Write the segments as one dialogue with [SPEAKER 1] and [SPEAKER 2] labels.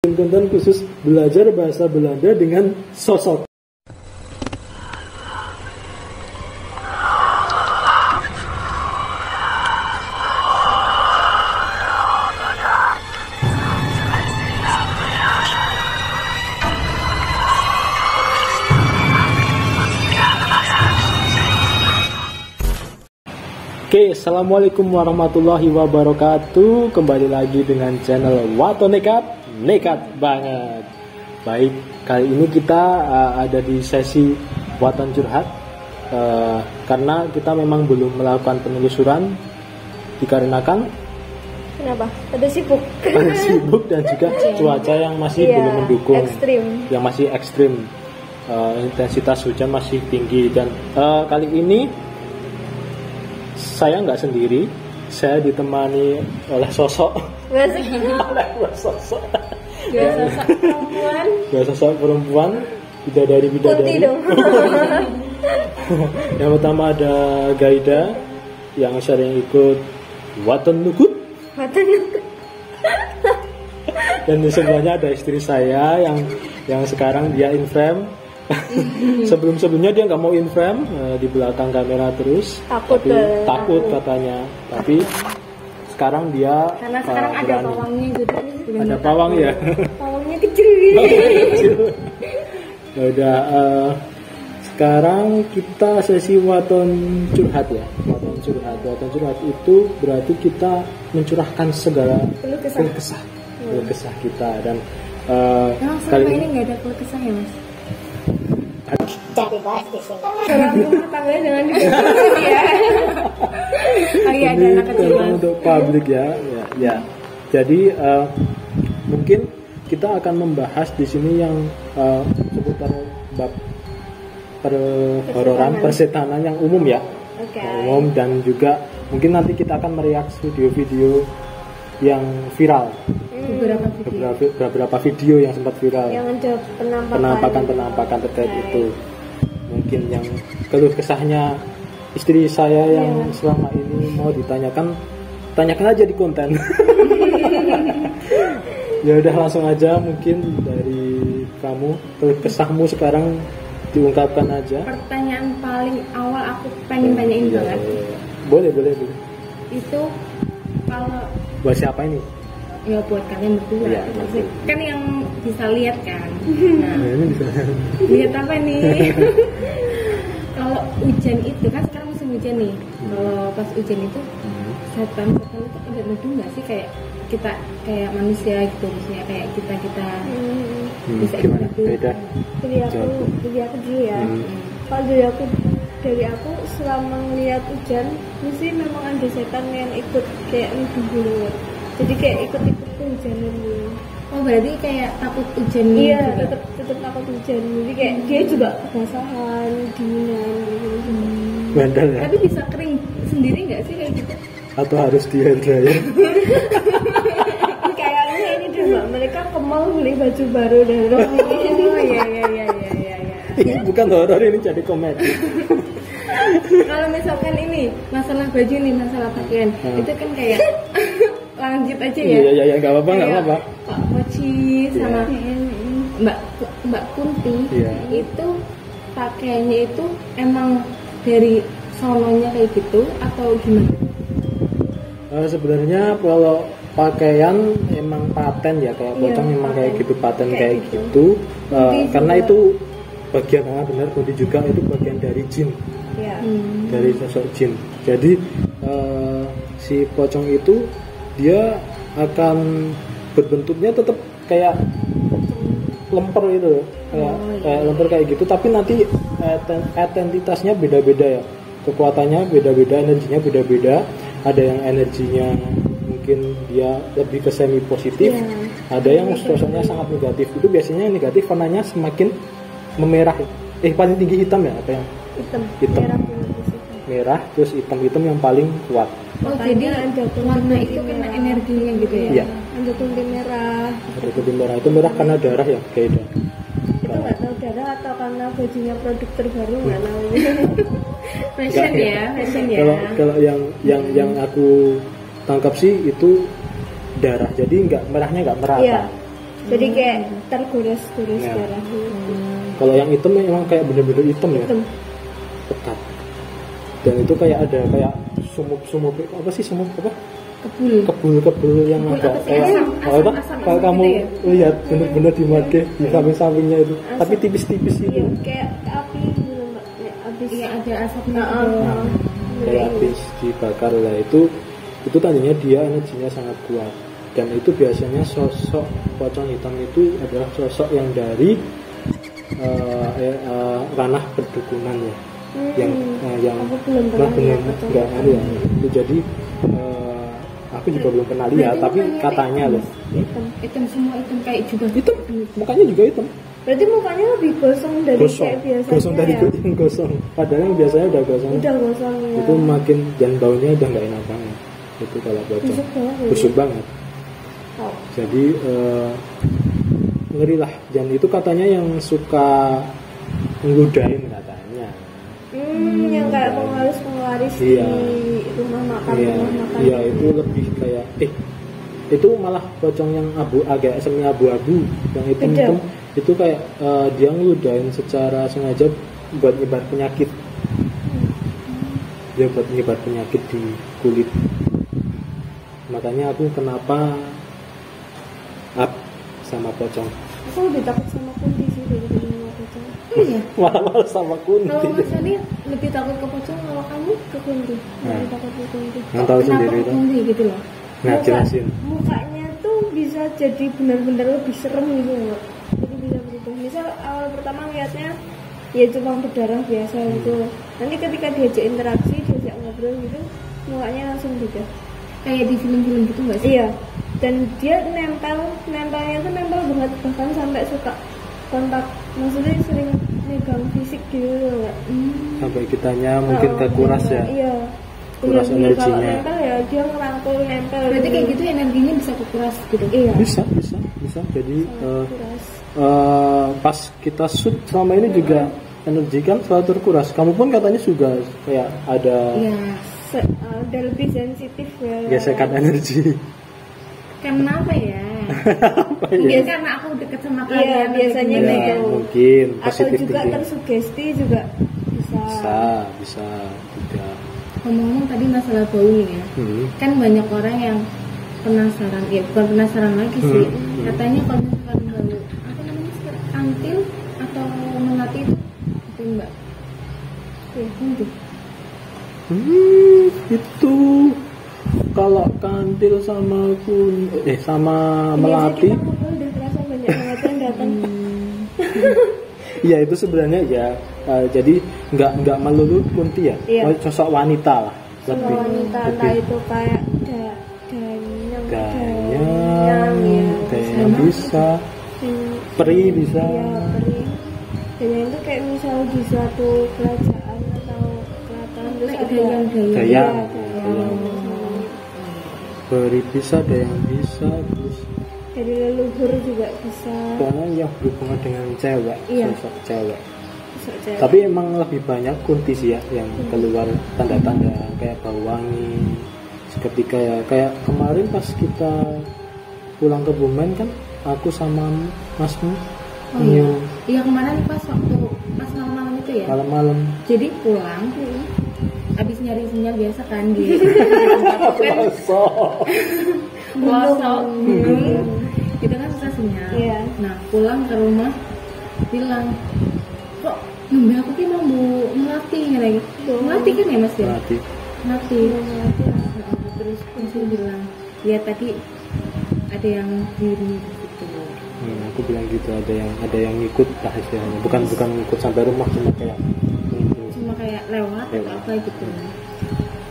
[SPEAKER 1] Konten khusus belajar bahasa Belanda dengan sosok. Oke, assalamualaikum warahmatullahi wabarakatuh. Kembali lagi dengan channel Wato Nekat, nekat banget. Baik, kali ini kita ada di sesi Waton Curhat, karena kita memang belum melakukan penelusuran dikarenakan
[SPEAKER 2] kenapa? Ada sibuk.
[SPEAKER 1] Ada sibuk dan juga cuaca yang masih belum mendukung, yang masih ekstrim, intensitas hujan masih tinggi. Dan kali ini saya nggak sendiri, saya ditemani oleh sosok sosok perempuan, bidadari. Yang pertama ada Gaida yang sering ikut Waton Nukut. Dan di sebelahnya ada istri saya yang sekarang dia in frame. Sebelumnya dia nggak mau in frame, di belakang kamera terus, takut katanya. Tapi sekarang dia
[SPEAKER 2] karena sekarang ada pawangnya juga.
[SPEAKER 1] Ada pawang ya.
[SPEAKER 2] Pawangnya kecil.
[SPEAKER 1] Ya udah, sekarang kita sesi Waton Curhat ya. Waton curhat itu berarti kita mencurahkan segala keluh kesah kita. Dan
[SPEAKER 2] kali ini nggak ada keluh kesah ya, Mas?
[SPEAKER 3] Jadi bahas di sini.
[SPEAKER 2] Rumah tangganya jangan dibahas ya. Iya, ada anak kecil
[SPEAKER 1] untuk publik ya. Jadi mungkin kita akan membahas di sini yang seputar bab perhororan, persetanan yang umum ya. Umum, dan juga mungkin nanti kita akan mereaksi video-video yang viral. Beberapa video yang sempat viral,
[SPEAKER 2] yang ada
[SPEAKER 1] penampakan terkait itu. Mungkin yang keluh kesahnya istri saya yang selama ini mau tanyakan aja di konten. Ya udah, langsung aja mungkin dari kamu, keluh kesahmu sekarang diungkapkan aja.
[SPEAKER 2] Pertanyaan paling awal aku pengen tanyain banget.
[SPEAKER 1] Boleh.
[SPEAKER 2] Itu kalau
[SPEAKER 1] buat siapa ini?
[SPEAKER 2] Ya buat kalian berdua ya, kan yang bisa lihat kan. Nah,
[SPEAKER 1] ini bisa
[SPEAKER 2] lihat apa nih? Kalau hujan itu kan sekarang musim hujan nih. Kalau pas hujan itu setan itu ada nuduh nggak sih kayak kita kayak manusia gitu, misalnya kayak kita bisa
[SPEAKER 1] gimana?
[SPEAKER 2] itu
[SPEAKER 1] Beda.
[SPEAKER 3] Jadi aku dulu ya. Kalau dari aku selama ngeliat hujan, mesti memang ada setan yang ikut kayak nuduh dulu. Jadi kayak ikut-ikut kehujanan dulu.
[SPEAKER 2] Oh, berarti kayak takut hujan.
[SPEAKER 3] Iya, tetap takut hujan. Jadi kayak dia juga kebasahan, dinginan gitu.
[SPEAKER 1] Bandel ya.
[SPEAKER 2] Tapi bisa kering sendiri nggak sih kayak gitu?
[SPEAKER 1] Atau harus di hair dryer?
[SPEAKER 3] Kayaknya ini deh Mbak, mereka ke mall beli baju baru dan
[SPEAKER 2] Oh iya.
[SPEAKER 1] Ini bukan horor, ini jadi komedi.
[SPEAKER 2] Kalau misalkan ini masalah baju nih, masalah pakaian, itu kan kayak lanjut aja ya.
[SPEAKER 1] Iya, nggak apa-apa.
[SPEAKER 2] Pak Mochi sama Mbak Kunti itu pakaiannya itu emang dari sononya kayak gitu atau gimana?
[SPEAKER 1] Sebenarnya kalau pakaian emang paten ya, kayak pocong memang kayak gitu, paten kayak gitu. Karena itu bagian benar, Kunti juga itu bagian dari jin. Dari sosok jin. Jadi si pocong itu dia akan berbentuknya tetap kayak lemper gitu, kayak lemper kayak gitu, tapi nanti identitasnya beda-beda ya, kekuatannya beda-beda, energinya beda-beda. Ada yang energinya mungkin dia lebih ke semi positif, ada yang sosoknya sangat negatif. Itu biasanya yang negatif warnanya semakin memerah. Paling tinggi hitam ya, apa yang hitam. Merah terus hitam yang paling kuat.
[SPEAKER 2] Oh, jadi ada warna itu kena energinya gitu ya?
[SPEAKER 1] Iya.
[SPEAKER 3] Ada kunti merah.
[SPEAKER 1] Ada kunti merah, itu merah karena darah ya, beda.
[SPEAKER 3] Itu nggak tahu darah atau karena bajunya produk terbaru nggak tahu.
[SPEAKER 2] Fashion ya.
[SPEAKER 1] Kalau yang aku tangkap sih itu darah, jadi merahnya nggak merata.
[SPEAKER 3] Jadi kayak tergores-gores
[SPEAKER 1] Ya.
[SPEAKER 3] darah.
[SPEAKER 1] Kalau yang hitam memang kayak bener-bener hitam ya,
[SPEAKER 3] Hitam.
[SPEAKER 1] pekat. Dan itu kayak ada kayak sumuk-sumuk apa sih, sumuk apa? Kebul yang
[SPEAKER 2] Kebul
[SPEAKER 1] agak
[SPEAKER 2] apa sih?
[SPEAKER 1] kayak
[SPEAKER 2] Asam
[SPEAKER 1] kalau kamu
[SPEAKER 2] gitu ya?
[SPEAKER 1] lihat bener-bener di mata di samping-sampingnya itu,
[SPEAKER 3] Asam.
[SPEAKER 1] tapi tipis-tipis itu.
[SPEAKER 3] Iya, kayak api gitu Mbak. Ya, abis.
[SPEAKER 2] Iya, ada asapnya.
[SPEAKER 1] Nah, kayak habis dibakar lah, itu tadinya dia energinya sangat kuat. Dan itu biasanya sosok pocong hitam itu adalah sosok yang dari ranah perdukunan ya, yang
[SPEAKER 3] aku belum pernah lihat pocong
[SPEAKER 1] nggak
[SPEAKER 3] hitam.
[SPEAKER 1] ada ya. Itu jadi aku juga belum pernah lihat, tapi katanya loh
[SPEAKER 2] Hitam semua, hitam kayak juga.
[SPEAKER 1] hitam, mukanya juga hitam,
[SPEAKER 3] Berarti mukanya lebih gosong dari
[SPEAKER 1] gosong,
[SPEAKER 3] kayak biasanya.
[SPEAKER 1] gosong dari
[SPEAKER 3] ya?
[SPEAKER 1] yang gosong. Padahal yang biasanya udah gosong.
[SPEAKER 3] Udah gosong ya.
[SPEAKER 1] Itu makin, dan baunya udah nggak enak banget. Itu kalau pocong
[SPEAKER 3] Busuk banget ya?
[SPEAKER 1] busuk banget.
[SPEAKER 3] Oh.
[SPEAKER 1] Jadi ngeri lah. Dan itu katanya yang suka ngeludahin katanya.
[SPEAKER 3] Yang kayak penglaris
[SPEAKER 1] Iya.
[SPEAKER 3] di rumah makan,
[SPEAKER 1] Iya,
[SPEAKER 3] rumah makan.
[SPEAKER 1] iya, itu lebih kayak itu malah pocong yang agak semi abu-abu, yang hitam itu kayak dia ngeludahin secara sengaja buat nyebar penyakit. Dia buat nyebar penyakit di kulit. Makanya aku kenapa up sama pocong.
[SPEAKER 3] Aku lebih takut sama kunti sih daripada sama pocong.
[SPEAKER 2] Iya.
[SPEAKER 1] Malah sama kunti.
[SPEAKER 2] Kalau Mas Sani lebih takut ke pocong, kalau kamu
[SPEAKER 3] Ke kunti.
[SPEAKER 1] Nah.
[SPEAKER 3] Lebih takut ke kunti.
[SPEAKER 1] Yang tahu
[SPEAKER 2] kenapa
[SPEAKER 1] sendiri
[SPEAKER 2] ke
[SPEAKER 1] itu.
[SPEAKER 2] kunti gitu loh?
[SPEAKER 1] Nah, jelasin.
[SPEAKER 3] Mukanya tuh bisa jadi benar-benar lebih serem gitu Mbak. Jadi bisa berubah. Misal awal pertama lihatnya ya cuma berdarah biasa gitu. Nanti ketika diajak interaksi, diajak ngobrol gitu, mukanya langsung beda.
[SPEAKER 2] Kayak di film-film gitu nggak sih?
[SPEAKER 3] Iya. Dan dia nempelnya tuh nempel banget, bahkan sampai suka kontak, maksudnya sering megang fisik gitu loh Mbak.
[SPEAKER 1] Sampai kitanya mungkin kekuras ya.
[SPEAKER 3] Iya.
[SPEAKER 1] Kuras
[SPEAKER 3] Bener-bener
[SPEAKER 1] energinya.
[SPEAKER 3] Kalau nempel ya dia ngerangkul nempel.
[SPEAKER 2] Berarti kayak gitu energinya bisa kekuras gitu.
[SPEAKER 3] Iya.
[SPEAKER 1] Bisa. Jadi
[SPEAKER 3] Kuras.
[SPEAKER 1] pas kita shoot selama ini juga energi kan selalu terkuras. Kamu pun katanya juga kayak ada
[SPEAKER 2] Iya.
[SPEAKER 3] Udah lebih sensitif ya.
[SPEAKER 1] gesekan energi.
[SPEAKER 2] Kenapa ya?
[SPEAKER 1] Apa ya?
[SPEAKER 2] Mungkin karena aku deket sama
[SPEAKER 3] Iya,
[SPEAKER 2] kalian.
[SPEAKER 3] biasanya
[SPEAKER 2] atau
[SPEAKER 1] Ya,
[SPEAKER 2] gimana ya?
[SPEAKER 3] gitu.
[SPEAKER 1] mungkin
[SPEAKER 3] Atau
[SPEAKER 1] positif
[SPEAKER 3] juga
[SPEAKER 1] thinking.
[SPEAKER 3] tersugesti juga bisa.
[SPEAKER 1] Bisa juga.
[SPEAKER 2] Ngomong-ngomong tadi masalah bau nih ya. Kan banyak orang yang penasaran, ya bukan penasaran lagi sih. Katanya kalau misalkan bau apa namanya sekarang, antil atau melati itu Mbak.
[SPEAKER 3] Iya.
[SPEAKER 2] Itu.
[SPEAKER 1] Itu kalau kantil sama sama melati.
[SPEAKER 3] Biasanya kita ngobrol udah terasa banyak banget yang datang.
[SPEAKER 1] Iya, itu sebenarnya ya jadi nggak melulu kunti ya.
[SPEAKER 3] Iya.
[SPEAKER 1] Sosok wanita lah.
[SPEAKER 3] Semua wanita entah itu kayak ganyang
[SPEAKER 1] Ganyang bisa, peri bisa.
[SPEAKER 3] Iya, peri. Ganyang itu kayak misal di suatu kerajaan atau keraton terus
[SPEAKER 2] Kayak
[SPEAKER 3] ada
[SPEAKER 2] gayang-gayang.
[SPEAKER 1] Gayang.
[SPEAKER 3] Gayang.
[SPEAKER 1] Peri bisa, ada yang bisa, terus
[SPEAKER 3] Dari leluhur juga bisa.
[SPEAKER 1] pokoknya yang berhubungan dengan cewek,
[SPEAKER 3] Iya.
[SPEAKER 1] sosok cewek.
[SPEAKER 3] Sosok cewek.
[SPEAKER 1] Tapi emang lebih banyak kunti sih ya yang keluar tanda-tanda kayak bau wangi. Ketika ya kayak kemarin pas kita pulang ke Bumen kan, aku sama Masmu nyium
[SPEAKER 2] Iya kemarin pas malam-malam itu ya.
[SPEAKER 1] malam-malam.
[SPEAKER 2] Jadi pulang, habis nyari sinyal biasa kan di pelosok kita kan susah sinyal.
[SPEAKER 3] Iya.
[SPEAKER 2] Nah pulang ke rumah bilang kok nunggu aku ki mau melati lagi. Melati kan ya Mas ya?
[SPEAKER 1] Mati.
[SPEAKER 2] Melati. Terus langsung bilang lihat tadi ada yang diri gitu.
[SPEAKER 1] Aku bilang gitu, ada yang ngikut lah istilahnya. Bukan ngikut sampai rumah, cuma kayak
[SPEAKER 2] lewat atau
[SPEAKER 1] Lewat.
[SPEAKER 2] apa gitu.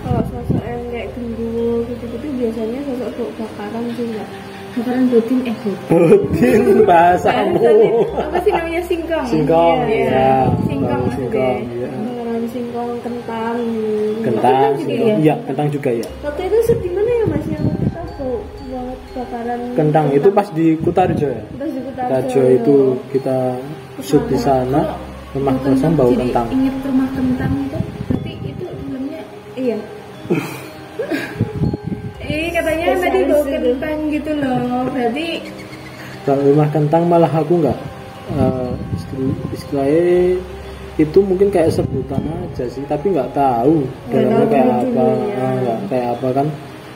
[SPEAKER 3] Kalau sosok yang kayak gendul gitu-gitu biasanya sosok bakaran sih Mbak.
[SPEAKER 2] Bakaran bodin
[SPEAKER 1] Rutin bahasamu.
[SPEAKER 2] apa sih namanya singkong?
[SPEAKER 1] Singkong,
[SPEAKER 2] Iya.
[SPEAKER 1] ya.
[SPEAKER 2] Singkong
[SPEAKER 1] Bau
[SPEAKER 2] maksudnya.
[SPEAKER 1] singkong, ya.
[SPEAKER 3] Bakaran singkong, kentang.
[SPEAKER 1] Kentang,
[SPEAKER 2] juga
[SPEAKER 1] singkong.
[SPEAKER 2] ya?
[SPEAKER 1] Iya, kentang juga ya.
[SPEAKER 3] Waktu itu di mana ya Mas yang kita bau banget bakaran
[SPEAKER 1] Kentang itu pas di Kutarjo ya.
[SPEAKER 3] Terus di
[SPEAKER 1] Kutarjo itu kita shoot di sana, rumah kosong bau
[SPEAKER 2] Jadi
[SPEAKER 1] kentang.
[SPEAKER 2] ingat rumah kentang itu, berarti itu filmnya.
[SPEAKER 3] Iya.
[SPEAKER 2] Katanya
[SPEAKER 3] Spesialis
[SPEAKER 2] tadi bau
[SPEAKER 3] itu.
[SPEAKER 2] kentang gitu loh. Berarti
[SPEAKER 1] Kalau rumah kentang malah aku nggak istilahnya itu mungkin kayak sebutan aja sih, tapi nggak tahu dalamnya kayak apa, nggak kayak apa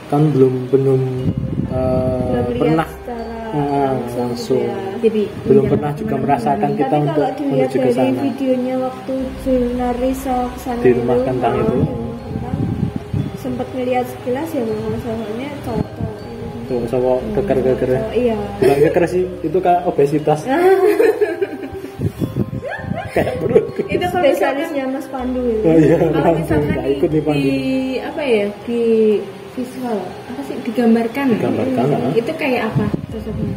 [SPEAKER 1] kan belum pernah langsung
[SPEAKER 3] ya.
[SPEAKER 2] Jadi
[SPEAKER 1] belum pernah juga merasakan kita
[SPEAKER 3] tapi
[SPEAKER 1] untuk
[SPEAKER 3] kalau dilihat
[SPEAKER 1] menuju ke
[SPEAKER 3] dari
[SPEAKER 1] sana
[SPEAKER 3] videonya waktu jurnalis kesana
[SPEAKER 1] di rumah kentang itu
[SPEAKER 3] sempat ngelihat sekilas ya masalahnya cowok-cowok
[SPEAKER 1] tuh cowok keker
[SPEAKER 3] iya
[SPEAKER 1] bukan keker sih, itu kayak obesitas kayak perut
[SPEAKER 2] itu kalau
[SPEAKER 3] spesialisnya Mas Pandu itu.
[SPEAKER 1] oh, iya,
[SPEAKER 2] kalau misalkan
[SPEAKER 1] nggak ikut nih Pandu.
[SPEAKER 2] di apa ya, di visual apa sih, digambarkan itu kayak apa sosoknya?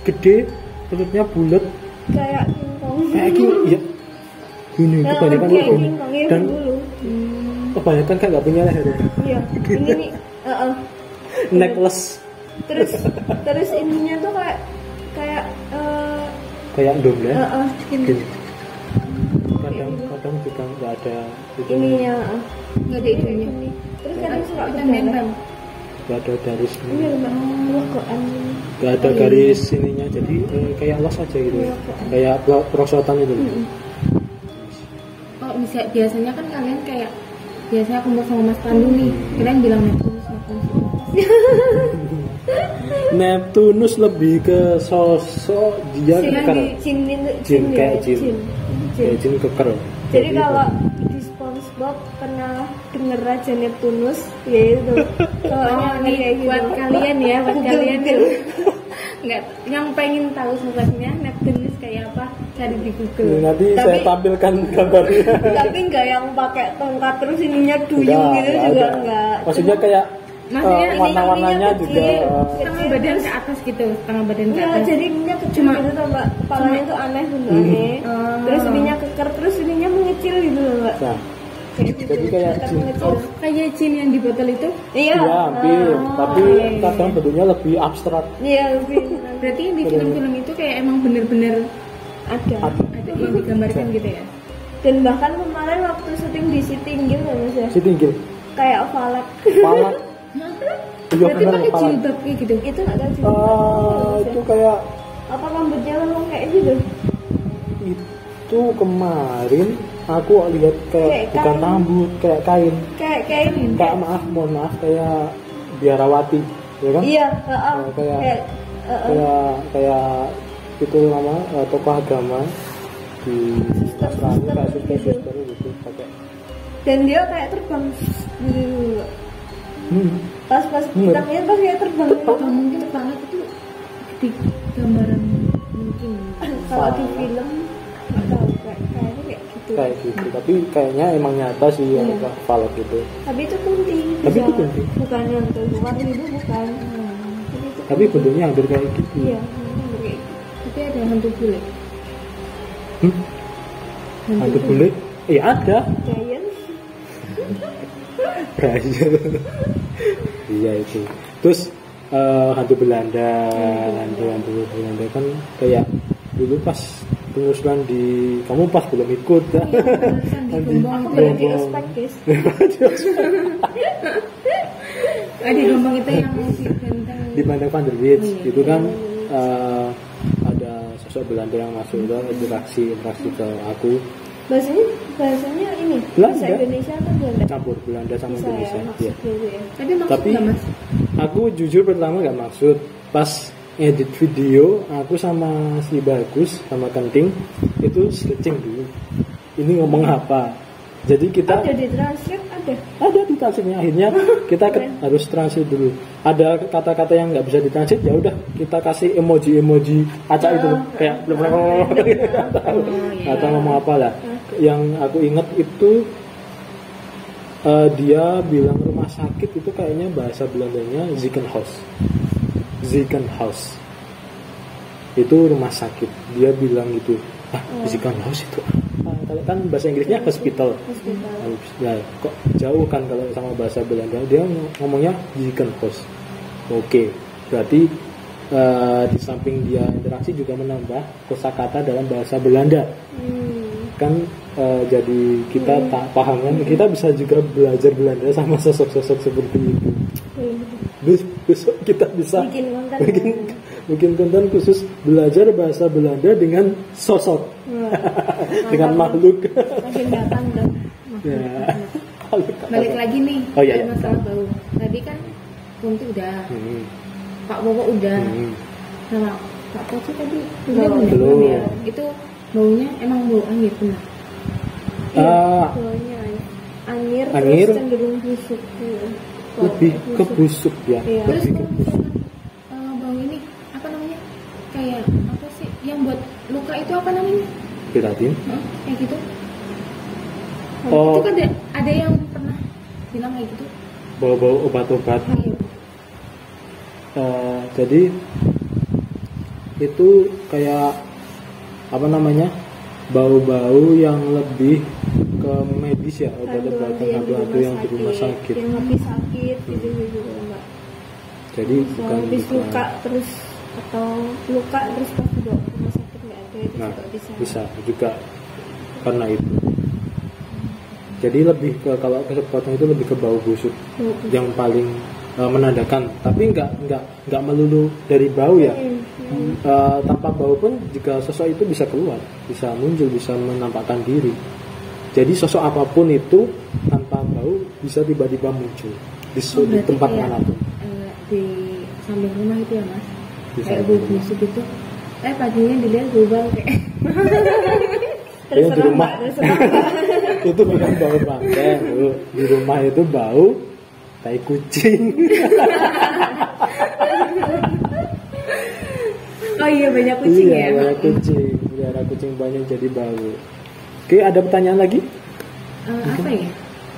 [SPEAKER 1] Gede, perutnya bulat
[SPEAKER 3] kayak kingkong
[SPEAKER 1] kayak gini ya, gini kebanyakan
[SPEAKER 3] kayak
[SPEAKER 1] gini
[SPEAKER 3] kingkong ya
[SPEAKER 1] dan
[SPEAKER 3] dulu
[SPEAKER 1] kebanyakan kan nggak punya leher
[SPEAKER 3] iya ini nih
[SPEAKER 1] necklace
[SPEAKER 3] terus ininya tuh kayak
[SPEAKER 1] domba
[SPEAKER 3] gini.
[SPEAKER 1] kadang juga nggak ada
[SPEAKER 3] ininya
[SPEAKER 2] Nggak ada hidungnya.
[SPEAKER 3] terus kadang suka
[SPEAKER 2] Kita
[SPEAKER 3] berdarah
[SPEAKER 2] nempel.
[SPEAKER 1] nggak ada garis
[SPEAKER 3] iya logoan
[SPEAKER 1] nggak ada garis ininya, jadi kayak los aja gitu, kayak perosotan itu.
[SPEAKER 2] Oh bisa, biasanya kan kalian kayak biasanya kumpul sama Mas Pandu nih, kalian bilang Neptunus.
[SPEAKER 1] Neptunus lebih ke sosok dia keker, jin kayak jin keker.
[SPEAKER 3] Jadi kalau di SpongeBob pernah denger aja Neptunus, ya itu. Soalnya
[SPEAKER 2] nih
[SPEAKER 3] kayak gitu.
[SPEAKER 2] buat kalian ya, buat
[SPEAKER 3] Google,
[SPEAKER 2] kalian
[SPEAKER 3] Google.
[SPEAKER 2] nggak yang pengen tahu sosoknya Neptunus kayak apa, cari di Google.
[SPEAKER 1] Nanti saya tampilkan gambarnya.
[SPEAKER 3] Tapi nggak yang pakai tongkat terus ininya duyung gitu juga enggak.
[SPEAKER 1] Maksudnya kayak
[SPEAKER 2] Maksudnya
[SPEAKER 1] warna-warnanya juga
[SPEAKER 2] setengah badan ke atas gitu, setengah badan ke
[SPEAKER 3] Iya,
[SPEAKER 2] atas.
[SPEAKER 3] jadi ininya kecil gitu tuh Mbak. Kepalanya tuh aneh bentuknya. Terus ininya keker, terus ininya mengecil gitu loh Mbak.
[SPEAKER 1] nah,
[SPEAKER 3] Kayak gitu.
[SPEAKER 1] jadi kayak
[SPEAKER 3] Keker
[SPEAKER 1] jin.
[SPEAKER 3] mengecil.
[SPEAKER 2] Oh, kayak jin yang di botol itu.
[SPEAKER 3] Iya.
[SPEAKER 1] ya hampir, tapi
[SPEAKER 2] iya.
[SPEAKER 1] kadang bentuknya lebih abstrak.
[SPEAKER 3] Iya, lebih.
[SPEAKER 2] Berarti di film-film itu kayak emang bener-bener
[SPEAKER 3] Ada.
[SPEAKER 2] ada yang digambarkan gitu ya.
[SPEAKER 3] Dan bahkan kemarin waktu syuting di Sitinggil ya Mas ya.
[SPEAKER 1] Si tinggi,
[SPEAKER 3] Kayak Valak.
[SPEAKER 1] palak. Iya
[SPEAKER 2] Berarti
[SPEAKER 1] benar
[SPEAKER 2] pakai
[SPEAKER 1] palak.
[SPEAKER 2] jilbab kayak gitu.
[SPEAKER 3] Itu nggak tahu juga.
[SPEAKER 1] Itu kayak
[SPEAKER 3] Apa rambutnya memang kayak gitu?
[SPEAKER 1] itu kemarin aku lihat kayak
[SPEAKER 3] Kayak
[SPEAKER 1] bukan
[SPEAKER 3] kain.
[SPEAKER 1] rambut, kayak kain.
[SPEAKER 3] Kayak ini.
[SPEAKER 1] Kayak mohon maaf kayak biarawati, ya kan?
[SPEAKER 3] Iya,
[SPEAKER 1] kayak kayak itu nama tokoh agama di Australia kayak suster gitu pakai.
[SPEAKER 3] Dan dia kayak terbang gitu. Pas
[SPEAKER 1] Bener.
[SPEAKER 3] tangannya pas kayak terbang.
[SPEAKER 2] Atau mungkin banget itu di gambaran mungkin.
[SPEAKER 3] Kalau di film nggak tahu kayaknya kayak gitu.
[SPEAKER 1] Kayak gitu, tapi kayaknya emang nyata sih yang Valak itu.
[SPEAKER 3] Tapi itu kunti.
[SPEAKER 1] Tapi
[SPEAKER 3] bisa.
[SPEAKER 1] itu kunti.
[SPEAKER 3] Bukan yang keluar itu bukan.
[SPEAKER 1] Tapi bentuknya hampir kayak gitu.
[SPEAKER 3] Iya, hampir kayak gitu.
[SPEAKER 2] Tapi ada hantu bule.
[SPEAKER 1] Hantu bule? Iya ada.
[SPEAKER 3] Giant.
[SPEAKER 1] Kayak iya itu. Terus hantu Belanda, hantu Belanda kan kayak dulu pas penelusuran di kamu pas belum ikut kan?
[SPEAKER 2] Di
[SPEAKER 3] Aku berada di ospek guys.
[SPEAKER 2] Di Gombong itu yang di benteng.
[SPEAKER 1] Di Banteng van der Weijs itu kan ada sosok Belanda yang masuk itu interaksi ke aku.
[SPEAKER 3] Bahasanya ini
[SPEAKER 1] Belanda.
[SPEAKER 3] bahasa Indonesia atau Belanda?
[SPEAKER 1] Campur Belanda sama
[SPEAKER 3] Bisa
[SPEAKER 1] Indonesia.
[SPEAKER 3] ya,
[SPEAKER 1] Iya.
[SPEAKER 3] maksudnya itu ya.
[SPEAKER 2] Tapi maksud nggak, Mas?
[SPEAKER 1] Aku jujur pertama nggak maksud. Pas edit video aku sama si Bagus sama Kenting itu sketching dulu. Ini ngomong apa? Jadi kita
[SPEAKER 3] Ada di transkrip
[SPEAKER 1] ada di transkripnya, akhirnya kita harus translate dulu. Ada kata-kata yang nggak bisa ditranslate, ya udah kita kasih emoji acak itu kayak atau ngomong apa lah. Yang aku ingat itu dia bilang rumah sakit itu kayaknya bahasa Belandanya Ziekenhuis itu rumah sakit. Dia bilang gitu, Ziekenhuis itu kalau kan bahasa Inggrisnya hospital. Ya, kok jauh kan kalau sama bahasa Belanda. Dia ngomongnya Ziekenhuis. Oke, berarti di samping dia interaksi juga menambah kosakata dalam bahasa Belanda. Kan jadi kita tak paham kan, kita bisa juga belajar Belanda sama sosok-sosok seperti itu. Besok kita bisa bikin bikin konten khusus belajar bahasa Belanda dengan sosok. Dengan makhluk.
[SPEAKER 2] Makin datang dan
[SPEAKER 1] Ya.
[SPEAKER 2] balik lagi nih
[SPEAKER 1] Iya.
[SPEAKER 2] masalah bau. Tadi kan Kunti udah, Pak Bowo udah, nah Pak Poci tadi belum ya. Itu baunya emang bau angin benar.
[SPEAKER 3] Baunya angin,
[SPEAKER 1] Angin.
[SPEAKER 3] terus cenderung busuk.
[SPEAKER 1] Lebih ke busuk ya.
[SPEAKER 3] Iya.
[SPEAKER 2] Terus
[SPEAKER 1] Lebih ke busuk.
[SPEAKER 2] bau ini apa namanya? Kayak apa sih yang buat luka itu apa namanya?
[SPEAKER 1] Betatin.
[SPEAKER 2] Kayak gitu.
[SPEAKER 1] Oh,
[SPEAKER 2] Itu kan ada yang pernah bilang kayak gitu.
[SPEAKER 1] bau-bau obat-obat.
[SPEAKER 2] Iya.
[SPEAKER 1] Jadi itu kayak apa namanya, bau-bau yang lebih ke medis ya, obat-obatan hantu-hantu yang di rumah sakit.
[SPEAKER 3] yang habis sakit gitu enggak.
[SPEAKER 1] Jadi bukan
[SPEAKER 3] Habis luka terus atau luka terus pas dibawa ke rumah sakit nggak ada itu
[SPEAKER 1] Nah,
[SPEAKER 3] juga bisa.
[SPEAKER 1] bisa juga karena itu. Jadi lebih ke, kalau kesempatan itu lebih ke bau busuk yang paling menandakan. Tapi nggak melulu dari bau ya. Tanpa bau pun jika sosok itu bisa keluar, bisa muncul, bisa menampakkan diri. Jadi sosok apapun itu tanpa bau bisa tiba-tiba muncul di tempat manapun.
[SPEAKER 2] Di samping rumah itu ya mas,
[SPEAKER 1] Di
[SPEAKER 2] kayak
[SPEAKER 1] samping
[SPEAKER 2] bau busuk itu. Paginya dilihat bau bau kayak.
[SPEAKER 1] Yang di rumah itu bukan bau bangkai, di rumah itu bau tai kucing.
[SPEAKER 2] Oh iya banyak kucing
[SPEAKER 1] Iya,
[SPEAKER 2] ya.
[SPEAKER 1] banyak kucing, pelihara kucing banyak jadi bau. Oke, ada pertanyaan lagi?
[SPEAKER 2] Apa ya?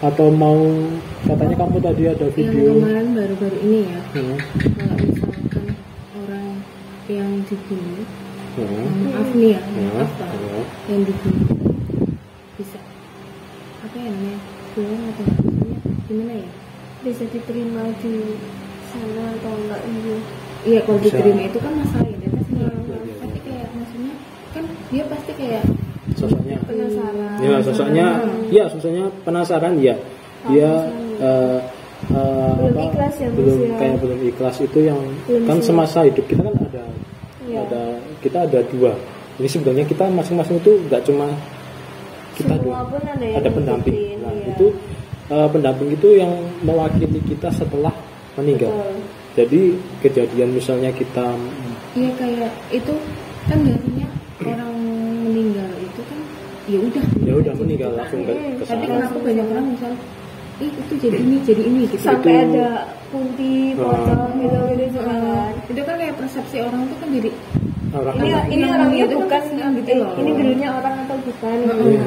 [SPEAKER 1] Atau mau, katanya kamu tadi ada
[SPEAKER 2] Yang
[SPEAKER 1] video?
[SPEAKER 2] kemarin baru-baru ini ya.
[SPEAKER 1] Hmm.
[SPEAKER 2] Kalau misalkan orang yang dibunuh,
[SPEAKER 1] Hmm.
[SPEAKER 2] maaf nih ya,
[SPEAKER 1] Hmm.
[SPEAKER 2] maaf Pak,
[SPEAKER 1] Hmm.
[SPEAKER 2] yang dibunuh bisa apa ya namanya? Pulang atau maksudnya gimana ya?
[SPEAKER 3] Bisa diterima di sana atau enggak ini.
[SPEAKER 2] Iya kalau
[SPEAKER 1] Bisa.
[SPEAKER 2] diterima itu kan masalah identitasnya.
[SPEAKER 1] Iya.
[SPEAKER 2] Tapi kayak maksudnya kan dia pasti kayak
[SPEAKER 1] Sosoknya.
[SPEAKER 3] Penasaran.
[SPEAKER 1] Ya, sosoknya, ya sosoknya penasaran ya. Dia
[SPEAKER 3] Belum
[SPEAKER 1] apa,
[SPEAKER 3] ikhlas ya, Mas,
[SPEAKER 1] belum
[SPEAKER 3] ya.
[SPEAKER 1] kayak belum ikhlas itu yang
[SPEAKER 3] Belum
[SPEAKER 1] kan
[SPEAKER 3] siap.
[SPEAKER 1] semasa hidup kita kan
[SPEAKER 3] Iya.
[SPEAKER 1] kita ada dua. Ini sebenarnya kita masing-masing itu nggak cuma kita
[SPEAKER 3] Semua
[SPEAKER 1] dua,
[SPEAKER 3] pun ada yang
[SPEAKER 1] ada pendamping.
[SPEAKER 3] ngikutin,
[SPEAKER 1] Nah
[SPEAKER 3] iya.
[SPEAKER 1] itu pendamping itu yang mewakili kita setelah meninggal.
[SPEAKER 3] Betul.
[SPEAKER 1] Jadi kejadian misalnya kita
[SPEAKER 2] iya kayak itu kan biasanya orang meninggal itu kan ya udah
[SPEAKER 1] meninggal langsung ke
[SPEAKER 2] Tapi
[SPEAKER 1] sana.
[SPEAKER 2] kenapa banyak orang misal itu jadi ini gitu.
[SPEAKER 3] Sampai
[SPEAKER 1] Itu-
[SPEAKER 3] ada kunti, pocong gitu kan.
[SPEAKER 2] Itu kan kayak persepsi orang tuh kan jadi
[SPEAKER 1] Orang
[SPEAKER 3] Ini orangnya
[SPEAKER 2] itu kan
[SPEAKER 3] bukan
[SPEAKER 2] kasihan gitu loh.
[SPEAKER 3] ini dulunya orang atau bukan.
[SPEAKER 1] Iya.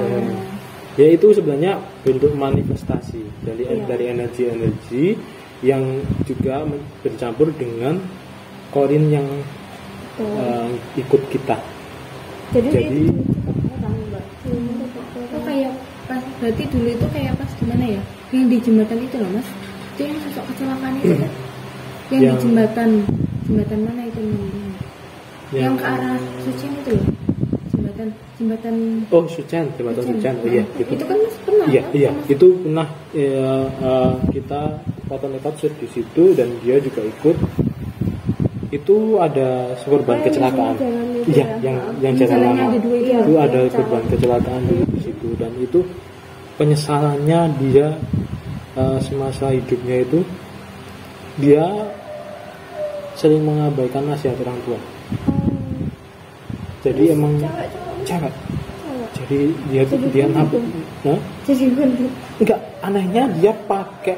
[SPEAKER 1] Ya itu sebenarnya bentuk manifestasi
[SPEAKER 3] Iya.
[SPEAKER 1] dari energi-energi yang juga bercampur dengan korin yang
[SPEAKER 3] Betul.
[SPEAKER 1] ikut kita.
[SPEAKER 3] Jadi
[SPEAKER 1] Jadi-
[SPEAKER 3] orang Mbak.
[SPEAKER 2] Oh kayak pas berarti dulu itu kayak pas gimana ya? Yang di jembatan itu loh mas. Itu yang sosok kecelakaan itu kan? Yang di jembatan mana itu namanya? Yang ke arah Sucian itu loh. Jembatan
[SPEAKER 1] Oh Sucian, jembatan Sucian. Oh iya itu.
[SPEAKER 2] Itu kan mas pernah
[SPEAKER 1] Iya,
[SPEAKER 2] kan?
[SPEAKER 1] iya, itu pernah kita foto-foto shoot di situ dan dia juga ikut. Itu ada korban kecelakaan.
[SPEAKER 3] jalan itu
[SPEAKER 1] Iya,
[SPEAKER 3] ya.
[SPEAKER 1] yang jalan
[SPEAKER 2] Jalannya
[SPEAKER 1] lama.
[SPEAKER 2] ada dua itu.
[SPEAKER 1] Itu ada
[SPEAKER 3] yang
[SPEAKER 1] korban kecelakaan di situ dan itu penyesalannya dia semasa hidupnya itu dia sering mengabaikan nasihat orang tua. Jadi emang cewek. Jadi dia nabuk. Hah?
[SPEAKER 3] Jadi gundu.
[SPEAKER 1] Enggak, anehnya dia pakai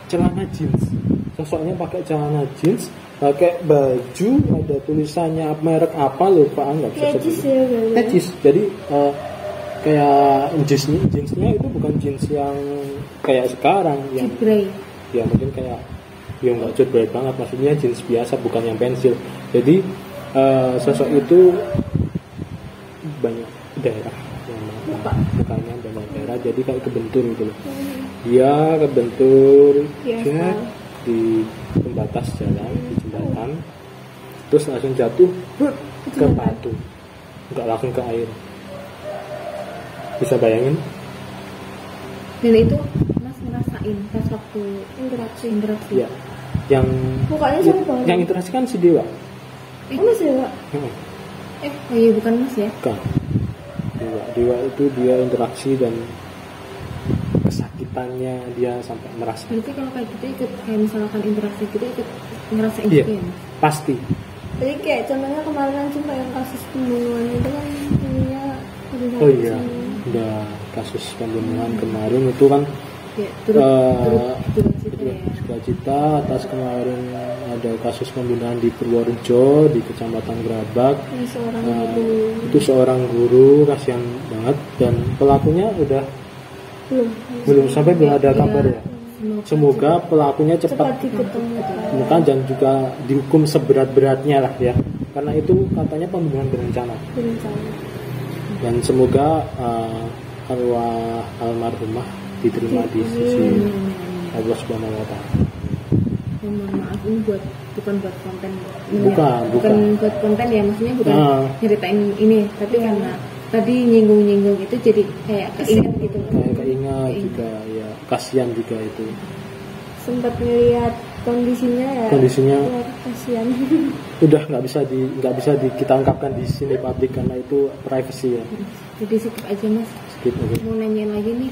[SPEAKER 1] celana jeans. Sosoknya pakai celana jeans, pakai baju ada tulisannya merek apa lupa enggak bisa
[SPEAKER 3] Najis
[SPEAKER 1] sebut.
[SPEAKER 3] ya berarti.
[SPEAKER 1] Najis. Jadi kayak jeansnya itu bukan jeans yang kayak sekarang yang
[SPEAKER 2] Grey.
[SPEAKER 1] ya mungkin kayak ya nggak jadul banget, maksudnya jeans biasa bukan yang pensil. Jadi sosok itu banyak daerah yang mukanya banyak daerah, jadi kayak kebentur gitu loh. Dia kebentur dia di pembatas jalan di jembatan, terus langsung jatuh ke batu, nggak langsung ke air. Bisa bayangin?
[SPEAKER 2] Dan itu mas ngerasain pas waktu interaksi.
[SPEAKER 1] Ya, yang
[SPEAKER 3] Mukanya sama banget.
[SPEAKER 1] yang interaksi kan si dewa.
[SPEAKER 3] Mas Dewa.
[SPEAKER 2] Oh iya bukan Mas ya?
[SPEAKER 1] Bukan. Dewa itu dia interaksi dan kesakitannya dia sampai merasa.
[SPEAKER 2] Berarti kalau kayak gitu ikut kayak misalkan interaksi gitu ikut ngerasain
[SPEAKER 1] Iya,
[SPEAKER 2] juga ya?
[SPEAKER 1] pasti.
[SPEAKER 3] Jadi kayak contohnya kemarin cuma yang kasus pembunuhan itu kan punya.
[SPEAKER 1] Oh iya, udah kasus pembunuhan kemarin itu kan
[SPEAKER 2] Ya, turut
[SPEAKER 1] cita atas kemarin ada kasus pembunuhan di Purworejo di Kecamatan Grabak. Itu seorang guru, kasihan banget, dan pelakunya udah belum sampai belum ada kabar ya. Semoga pelakunya cepat ditemukan dan juga dihukum seberat-beratnya lah ya, karena itu katanya pembunuhan berencana. Dan semoga arwah almarhumah diterima di sisi Allah Subhanahu wa Ta'ala.
[SPEAKER 2] Mohon maaf, ini bukan buat konten.
[SPEAKER 1] Bukan
[SPEAKER 2] buat konten ya, maksudnya bukan ceritain ini, tapi karena tadi nyinggung itu jadi kayak keinget gitu.
[SPEAKER 1] Kayak keinget juga ya, kasihan juga itu.
[SPEAKER 3] Sempat ngelihat kondisinya kasihan.
[SPEAKER 1] Udah nggak bisa kita ungkapkan di sini publik karena itu privacy ya.
[SPEAKER 2] Jadi skip aja Mas.
[SPEAKER 1] Skip aja.
[SPEAKER 2] Mau nanyain lagi nih.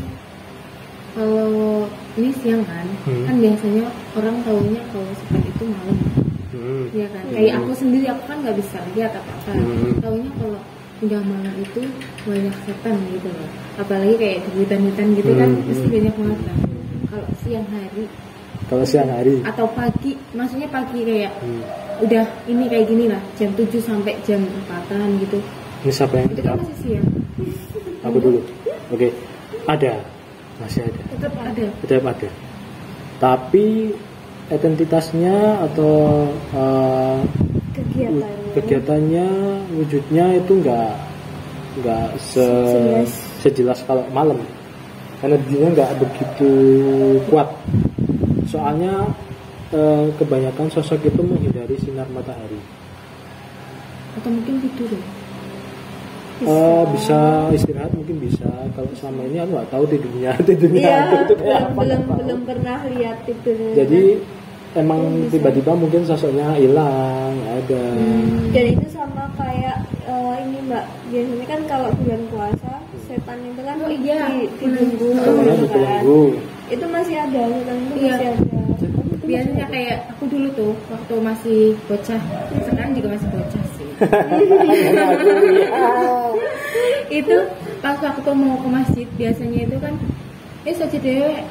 [SPEAKER 2] Kalau ini siang kan biasanya orang taunya kalau setan itu malam, ya kan. Kayak aku sendiri, aku kan nggak bisa lihat apa-apa. Taunya kalau udah malam itu banyak setan gitu loh. Apalagi kayak di hutan-hutan gitu kan, pasti banyak banget kan. Kalau siang hari atau pagi, maksudnya pagi kayak udah ini kayak gini lah, jam 7 sampai jam 4-an gitu.
[SPEAKER 1] Ini siapa yang
[SPEAKER 2] itu kan masih siang.
[SPEAKER 1] Aku dulu. Oke. Masih ada. Tetap ada. Tapi identitasnya atau kegiatannya, wujudnya itu nggak sejelas kalau malam. Karena dia nggak begitu kuat. Soalnya kebanyakan sosok itu menghindari sinar matahari.
[SPEAKER 2] Atau mungkin tidur ya?
[SPEAKER 1] Bisa istirahat, mungkin bisa. Kalau selama ini aku nggak tahu tidurnya
[SPEAKER 3] itu
[SPEAKER 1] kayak apa.
[SPEAKER 3] Belum pernah lihat tidurnya.
[SPEAKER 1] Jadi emang tiba-tiba mungkin sosoknya hilang, ada.
[SPEAKER 3] Dan itu sama kayak ini Mbak, biasanya kan kalau bulan puasa setan itu kan dibelenggu. Itu masih ada, setan itu masih ada.
[SPEAKER 2] Biasanya kayak aku dulu tuh waktu masih bocah, sekarang juga masih bocah sih. Itu pas waktu mau ke masjid biasanya itu kan saja dewek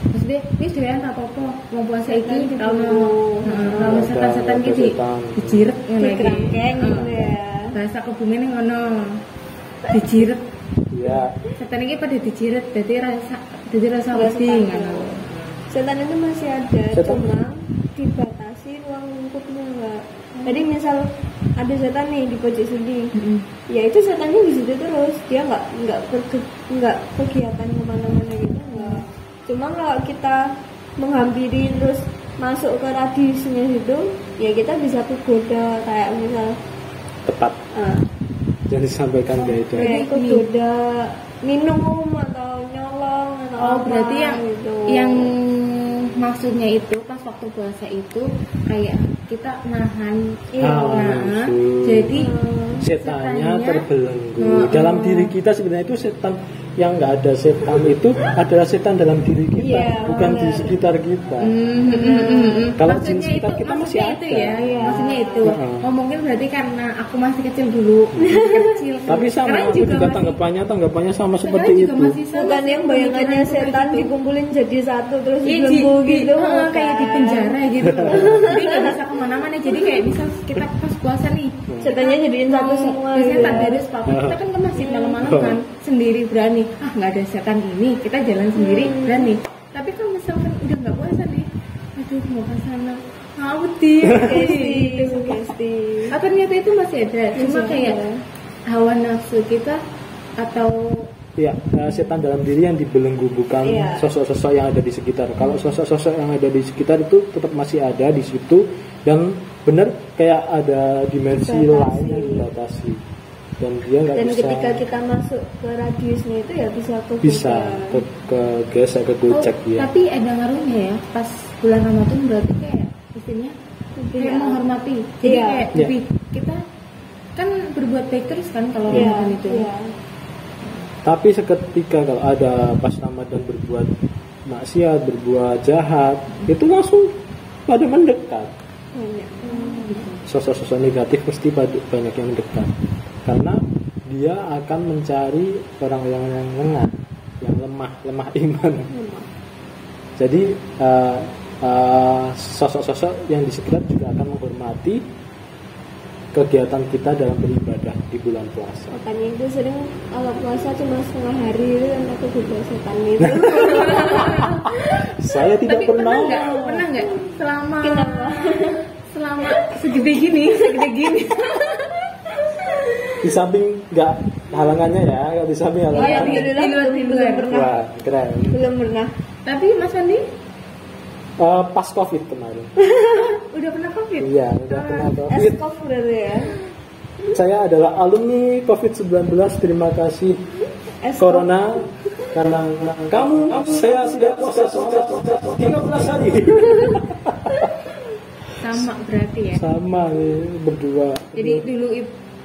[SPEAKER 2] maksudnya ini dewean apa-apa mau puasa iki kalau setan-setan gitu dijiret ngene iki bahasa kebumen ngono dijiret
[SPEAKER 1] iya
[SPEAKER 2] setan iki pada dijiret dadi rasa wedi ngono.
[SPEAKER 3] Setan itu masih ada, cuma dibatasi ruang lingkupnya Mbak. Jadi misal ada setan nih di pojok sini, ya itu setannya di situ terus, dia nggak kegiatan kemana-mana gitu nggak. Cuma kalau kita menghampiri terus masuk ke radiusnya situ, ya kita bisa tergoda kayak misal
[SPEAKER 1] tepat. Jangan disampaikan kayak itu.
[SPEAKER 3] Kayak tergoda minum atau nyolong atau apa.
[SPEAKER 2] Berarti
[SPEAKER 3] gitu.
[SPEAKER 2] yang maksudnya itu pas waktu puasa itu kayak kita nahan, jadi
[SPEAKER 1] setannya terbelenggu dalam diri kita. Sebenarnya itu setan yang nggak ada, setan itu adalah setan dalam diri kita, bukan di sekitar kita. Kalau di sekitar kita masih ada.
[SPEAKER 2] Maksudnya itu. Mungkin berarti karena aku masih kecil dulu,
[SPEAKER 1] tapi sama aku juga tanggapannya sama seperti itu.
[SPEAKER 3] Bukan yang bayangannya setan dikumpulin jadi satu terus dibelenggu gitu,
[SPEAKER 2] kayak di penjara gitu. Jadi nggak bisa kemana-mana. Jadi kayak misal kita pas puasa nih,
[SPEAKER 3] setannya jadiin satu semua.
[SPEAKER 2] Biasanya tak beres papa, kita kan ke masjid malam-malam kan sendiri berani. Nggak ada setan ini, kita jalan sendiri berani. Tapi kalau misalkan udah nggak puasa nih, aduh mau ke sana, apa ternyata itu masih ada, cuma kayak hawa nafsu kita atau
[SPEAKER 1] setan dalam diri yang dibelenggu, bukan sosok-sosok yang ada di sekitar. Kalau sosok-sosok yang ada di sekitar itu tetap masih ada di situ, dan benar kayak ada dimensi lain yang dibatasi, dan dia nggak bisa.
[SPEAKER 3] Dan ketika kita masuk ke radiusnya itu ya bisa
[SPEAKER 1] ke gesek, ke gocek
[SPEAKER 2] Tapi ada ngaruhnya ya pas bulan Ramadan, berarti kayak istilahnya kayak menghormati. Jadi kayak lebih kita kan berbuat baik terus kan kalau Ramadan itu.
[SPEAKER 1] Tapi seketika kalau ada pas Ramadan berbuat maksiat, berbuat jahat, itu langsung pada mendekat. Sosok-sosok negatif pasti banyak yang mendekat, karena dia akan mencari orang yang lengah, yang lemah iman. Jadi sosok-sosok yang di sekitar juga akan menghormati kegiatan kita dalam beribadah di bulan puasa.
[SPEAKER 3] Makanya itu sering kalau puasa cuma setengah hari itu kan aku juga setan itu.
[SPEAKER 1] Saya tidak pernah
[SPEAKER 2] nggak selama segede gini.
[SPEAKER 1] Di samping nggak halangannya ya, di samping halangannya.
[SPEAKER 2] Di luar.
[SPEAKER 1] Wah, keren.
[SPEAKER 3] Belum pernah.
[SPEAKER 2] Tapi Mas Andi
[SPEAKER 1] pas COVID kemarin.
[SPEAKER 2] udah pernah COVID?
[SPEAKER 1] Iya, udah pernah COVID.
[SPEAKER 3] Eskov berarti ya.
[SPEAKER 1] Saya adalah alumni COVID-19. Terima kasih Corona karena kamu saya tidak puasa 13 hari.
[SPEAKER 2] Sama berarti ya.
[SPEAKER 1] Sama nih berdua.
[SPEAKER 2] Jadi dulu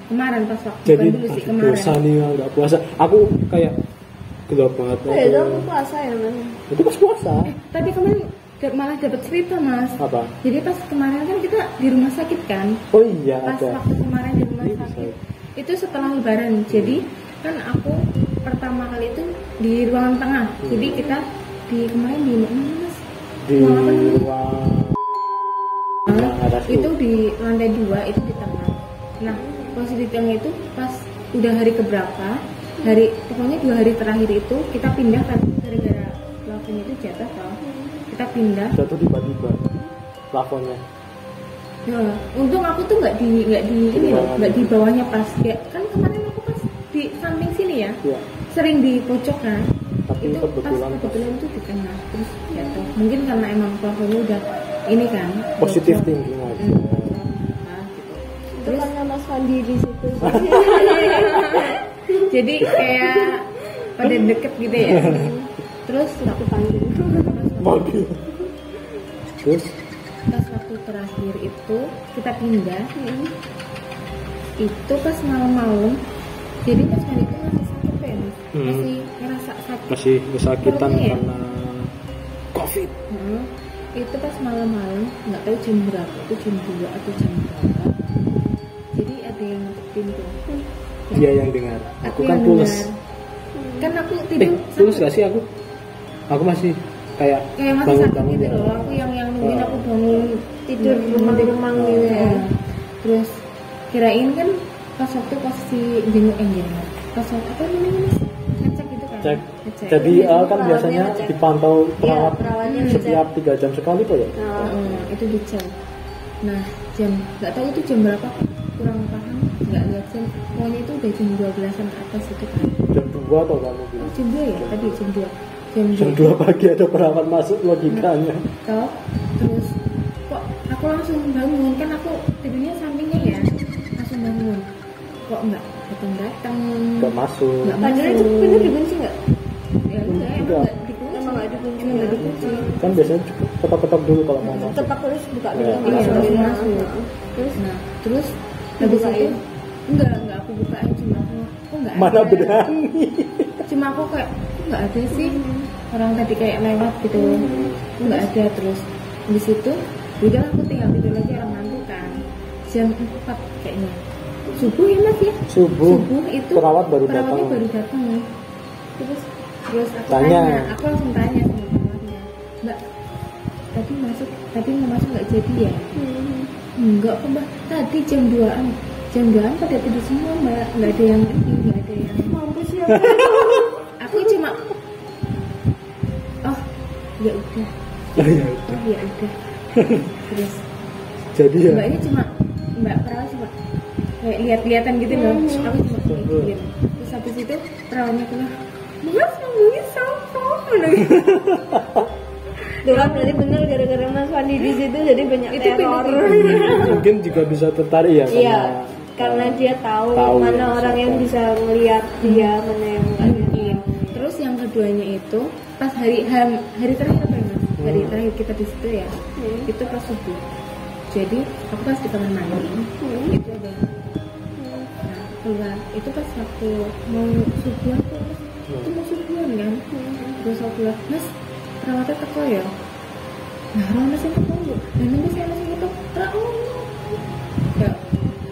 [SPEAKER 2] kemarin pas waktu
[SPEAKER 1] jadi
[SPEAKER 2] dulu sih kemarin.
[SPEAKER 1] Puasa nih nggak puasa. Aku kayak gelap banget.
[SPEAKER 3] Itu aku puasa ya man.
[SPEAKER 1] Itu pas puasa.
[SPEAKER 2] Tapi kemarin malah dapat cerita Mas.
[SPEAKER 1] Apa?
[SPEAKER 2] Jadi pas kemarin kan kita di rumah sakit kan.
[SPEAKER 1] Oh iya
[SPEAKER 2] pas
[SPEAKER 1] ada.
[SPEAKER 2] Waktu kemarin di rumah sakit itu setelah lebaran. Jadi kan aku pertama kali itu di ruangan tengah. Jadi kita kemarin di mana Mas?
[SPEAKER 1] Di ruang
[SPEAKER 2] itu di lantai 2 itu di tengah. Nah posisi di tengah itu pas udah hari keberapa, pokoknya 2 hari terakhir itu kita pindah kan gara-gara plafonnya itu jatuh tau. Kita pindah.
[SPEAKER 1] Jatuh tiba-tiba plafonnya.
[SPEAKER 2] Ya, untung aku tuh nggak di bawahnya pas ya kan kemarin aku pas di samping sini ya. Iya. Sering di pojok kan.
[SPEAKER 1] Tapi
[SPEAKER 2] itu kebetulan itu di tengah terus jatuh. Mungkin karena emang plafonnya udah ini kan.
[SPEAKER 1] Positif thinking aja.
[SPEAKER 2] Gitu.
[SPEAKER 3] Terus karena Mas Fandi di situ.
[SPEAKER 2] Jadi kayak pada deket gitu ya. Terus aku panggil.
[SPEAKER 1] Terus
[SPEAKER 2] pas waktu terakhir itu kita pindah. Itu pas malam-malam. Jadi pas hari itu masih sakit ya, masih ngerasa sakit.
[SPEAKER 1] Masih kesakitan
[SPEAKER 2] ya?
[SPEAKER 1] karena COVID.
[SPEAKER 2] Itu pas malam-malam, nggak tahu jam berapa, itu jam 2 atau jam berapa. Jadi ada yang ngetuk pintu.
[SPEAKER 1] Dia yang dengar. Aku kan pules.
[SPEAKER 2] Kan aku tidur.
[SPEAKER 1] Pules gak sih aku? Aku masih kayak
[SPEAKER 2] masih sakit gitu loh. Aku yang nungguin aku bangun
[SPEAKER 3] tidur remang-remang gitu ya.
[SPEAKER 2] Terus kirain kan pas waktu si jenguk pas waktu apa namanya ngecek gitu kan.
[SPEAKER 1] Cek. Jadi kan biasanya dipantau perawat setiap 3 jam sekali kok ya.
[SPEAKER 2] Itu dicek. Nah jam nggak tahu itu jam berapa, kurang paham, nggak lihat jam. Pokoknya itu udah jam 12-an ke atas itu kan.
[SPEAKER 1] Jam 2 atau kamu bilang?
[SPEAKER 2] Jam 2 ya tadi jam 2.
[SPEAKER 1] Jam 2 pagi ada perawat masuk, logikanya.
[SPEAKER 2] Toh, terus kok aku langsung bangun, kan aku tidurnya sampingnya ya, langsung bangun. Kok enggak datang?
[SPEAKER 1] Enggak masuk.
[SPEAKER 3] Padahal itu pintu dikunci enggak?
[SPEAKER 2] Ya enggak dikunci.
[SPEAKER 3] Emang enggak dikunci.
[SPEAKER 1] Kan biasanya ketok-ketok dulu kalau mau masuk.
[SPEAKER 3] Ketok terus buka dulu.
[SPEAKER 2] Langsung masuk. Terus habis itu enggak aku bukain, cuma aku kok enggak
[SPEAKER 1] mana berani.
[SPEAKER 2] Cuma aku kayak nggak ada sih orang tadi kayak lewat gitu, nggak ada. Terus di situ udah aku tinggal tidur lagi, orang ngantuk kan. Jam 4 kayaknya subuh ya Mas ya. Subuh itu perawatnya baru datang. Terus aku aku langsung tanya sama perawatnya, Mbak tadi mau masuk nggak jadi ya? Enggak kok Mbak, tadi jam 2an pada tidur semua Mbak, nggak ada yang mampus ya. Aku cuma ya udah. Terus
[SPEAKER 1] jadi ya
[SPEAKER 2] Mbak ini cuma Mbak perawat cuma kayak lihat-lihatan gitu loh. Aku cuma lihat. Terus habis itu perawatnya bilang, Mas ngomongin sama
[SPEAKER 3] Tuh kan berarti bener gara-gara Mas Fandi di situ jadi banyak
[SPEAKER 2] itu
[SPEAKER 3] teror.
[SPEAKER 1] Mungkin juga bisa tertarik ya
[SPEAKER 3] karena dia tahu mana orang yang bisa melihat dia, mana yang enggak.
[SPEAKER 2] Terus yang keduanya itu pas hari terakhir apa ya Mas? Hari terakhir kita di situ ya. Itu pas Jadi aku pas di kamar mandi itu ada keluar itu pas waktu mau subuhan tuh itu mau subuhan kan terus aku bilang mas perawatnya teko ya nah orang masih teko yuk dan nanti saya masih teko ya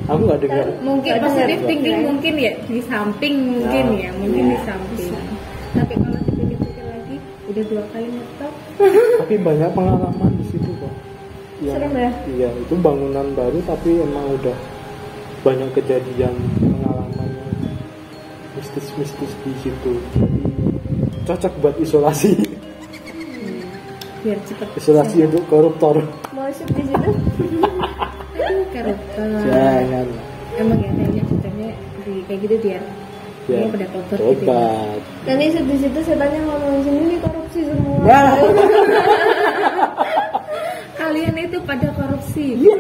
[SPEAKER 1] aku nggak dengar
[SPEAKER 2] mungkin positif thinking mungkin ya di samping mungkin ya mungkin di samping tapi kalau dipikir-pikir lagi udah 2 kali ngetok
[SPEAKER 1] tapi banyak pengalaman di situ kok
[SPEAKER 3] serem ya?
[SPEAKER 1] Iya itu bangunan baru tapi emang udah banyak kejadian pengalaman mistis-mistis di situ jadi cocok buat isolasi
[SPEAKER 2] biar cepat
[SPEAKER 1] isolasi untuk koruptor
[SPEAKER 3] mau shoot di situ
[SPEAKER 2] koruptor
[SPEAKER 1] jangan
[SPEAKER 2] emang ya kayaknya ceritanya di kayak gitu biar
[SPEAKER 1] ya,
[SPEAKER 2] pada tobat gitu ya.
[SPEAKER 3] nanti shoot di situ setannya ngomong sini korupsi semua
[SPEAKER 1] Wah.
[SPEAKER 2] kalian itu pada korupsi
[SPEAKER 1] Iya.